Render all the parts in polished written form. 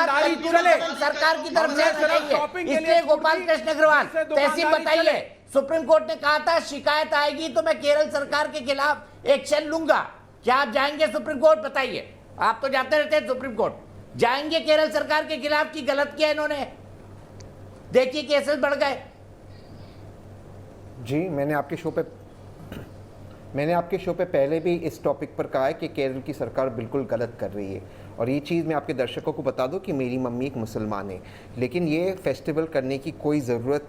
सरकार की तरफ से इसलिए गोपाल कृष्ण अग्रवाल तहसील बताइए, सुप्रीम कोर्ट ने कहा था शिकायत आएगी तो मैं केरल सरकार के खिलाफ एक्शन लूंगा। क्या आप जाएंगे सुप्रीम कोर्ट? बताइए, आप तो जाते रहते हैं सुप्रीम कोर्ट, जाएंगे केरल सरकार के खिलाफ की गलत किया इन्होंने? देखिए केसेस बढ़ गए। जी, मैंने आपके शो पे पहले भी इस टॉपिक पर कहा है कि केरल की सरकार बिल्कुल गलत कर रही है। और ये चीज़ मैं आपके दर्शकों को बता दूं कि मेरी मम्मी एक मुसलमान है, लेकिन ये फेस्टिवल करने की कोई ज़रूरत,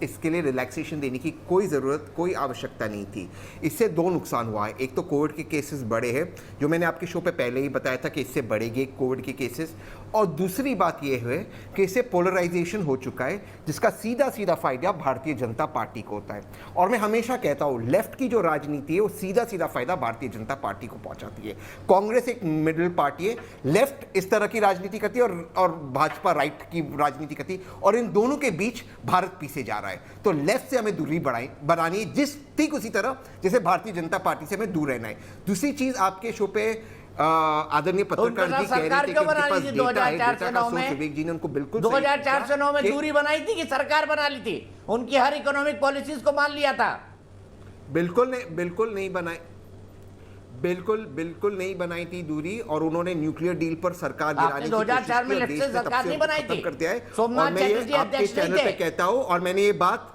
इसके लिए रिलैक्सेशन देने की कोई ज़रूरत, कोई आवश्यकता नहीं थी। इससे दो नुकसान हुआ है। एक तो कोविड के केसेस बढ़े हैं, जो मैंने आपके शो पे पहले ही बताया था कि इससे बढ़ेंगे कोविड के केसेस। और दूसरी बात ये है कि इससे पोलराइजेशन हो चुका है, जिसका सीधा सीधा फ़ायदा भारतीय जनता पार्टी को होता है। और मैं हमेशा कहता हूँ, लेफ्ट की जो राजनीति है वो सीधा सीधा फ़ायदा भारतीय जनता पार्टी को पहुँचाती है। कांग्रेस एक मिडिल पार्टी है, लेफ्ट इस तरह की राजनीति करती है और भाजपा राइट की राजनीति करती है, और इन दोनों के बीच भारत पीछे जा रहा है। तो लेफ्ट से हमें दूरी बनानी है, ठीक उसी तरह जैसे भारतीय जनता पार्टी से हमें दूर रहना है। दूसरी चीज, आपके शो पे आदरणीय पत्रकार जी कह रहे थे कि उनके पास डेटा है, डेटा का सोर्स विवेक जी ने उनको बिल्कुल 2004 से 2009 में दूरी बनाई थी कि सरकार बना ली थी? उनकी हर इकोनॉमिक पॉलिसीज को मान लिया था? बिल्कुल नहीं बनाई, बिल्कुल नहीं बनाई थी दूरी। और उन्होंने न्यूक्लियर डील पर सरकार गिराने की 2004 में लेफ्ट से सरकार नहीं बनाई थी, कर दिया है। सोमनाथ चटर्जी आपके चैनल पे कहता हूं, और मैंने ये बात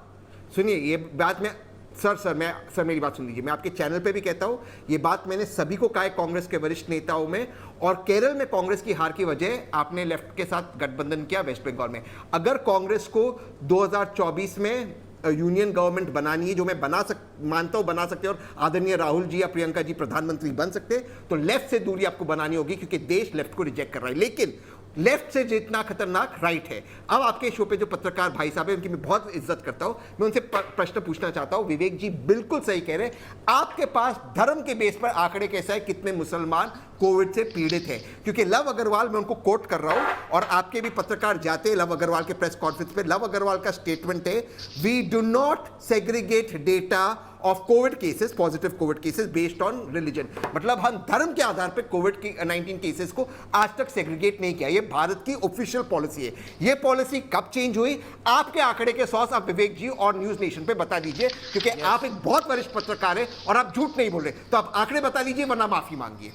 सुनिए, ये बात मैं सर मेरी बात सुन लीजिए, मैं आपके चैनल पे भी कहता हूं, ये बात मैंने सभी को कहा है, कांग्रेस के वरिष्ठ नेताओं में। और केरल में कांग्रेस की हार की वजह आपने लेफ्ट के साथ गठबंधन किया वेस्ट बंगाल में। अगर कांग्रेस को 2024 में यूनियन गवर्नमेंट बनानी है, जो मैं मानता हूं बना सकते हैं, और आदरणीय राहुल जी या प्रियंका जी प्रधानमंत्री बन सकते हैं, तो लेफ्ट से दूरी आपको बनानी होगी, क्योंकि देश लेफ्ट को रिजेक्ट कर रहा है। लेकिन लेफ्ट से जितना खतरनाक राइट है। अब आपके शो पे जो पत्रकार भाई साहब हैं, उनकी मैं बहुत इज्जत करता हूं, मैं उनसे प्रश्न पूछना चाहता हूं। विवेक जी बिल्कुल सही कह रहे हैं, आपके पास धर्म के बेस पर आंकड़े कैसा है, कितने मुसलमान कोविड से पीड़ित हैं? क्योंकि लव अग्रवाल, मैं उनको कोट कर रहा हूं, और आपके भी पत्रकार जाते हैं लव अग्रवाल के प्रेस कॉन्फ्रेंस पे, लव अग्रवाल का स्टेटमेंट है, we do not segregate data of covid cases, positive covid cases based on religion. मतलब हम धर्म के आधार पर कोविड की 19 केसेस को आज तक सेग्रीगेट नहीं किया। ये भारत की ऑफिशियल पॉलिसी है। ये पॉलिसी कब चेंज हुई? आपके आंकड़े के सोर्स आप विवेक जी और न्यूज नेशन पे बता दीजिए, क्योंकि आप एक बहुत वरिष्ठ पत्रकार है और आप झूठ नहीं बोल रहे। तो आप आंकड़े बता दीजिए, वरना माफी मांगिए।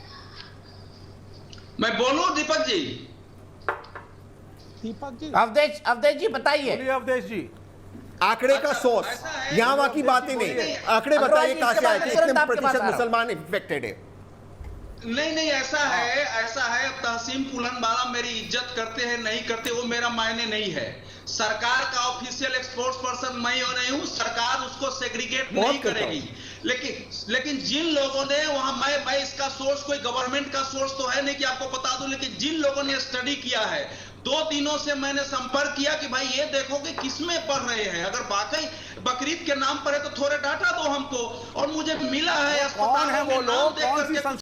मैं बोलूं दीपक जी? अवधेश जी बताइए। अवधेश जी, आंकड़े का सोर्स, यहां वहां की बातें नहीं, आंकड़े बताइए कहां से आए, कितने प्रतिशत मुसलमान इन्फेक्टेड है? नहीं, ऐसा है। तहसीन पुलनवाला मेरी इज्जत करते हैं नहीं करते वो मेरा मायने नहीं है। सरकार का ऑफिशियल एक्सपोर्ट पर्सन मैं नहीं हूं, सरकार उसको सेग्रीगेट नहीं करेगी। लेकिन जिन लोगों ने वहां, मैं इसका सोर्स कोई गवर्नमेंट का सोर्स तो है नहीं कि आपको बता दूं, लेकिन जिन लोगों ने स्टडी किया है, 2 दिनों से मैंने संपर्क किया कि भाई ये देखो कि किसमें पढ़ रहे हैं, अगर वाकई बकरीद के नाम पर है तो थोड़े डाटा दो हमको। और मुझे मिला है अस्पताल में नाम देख करके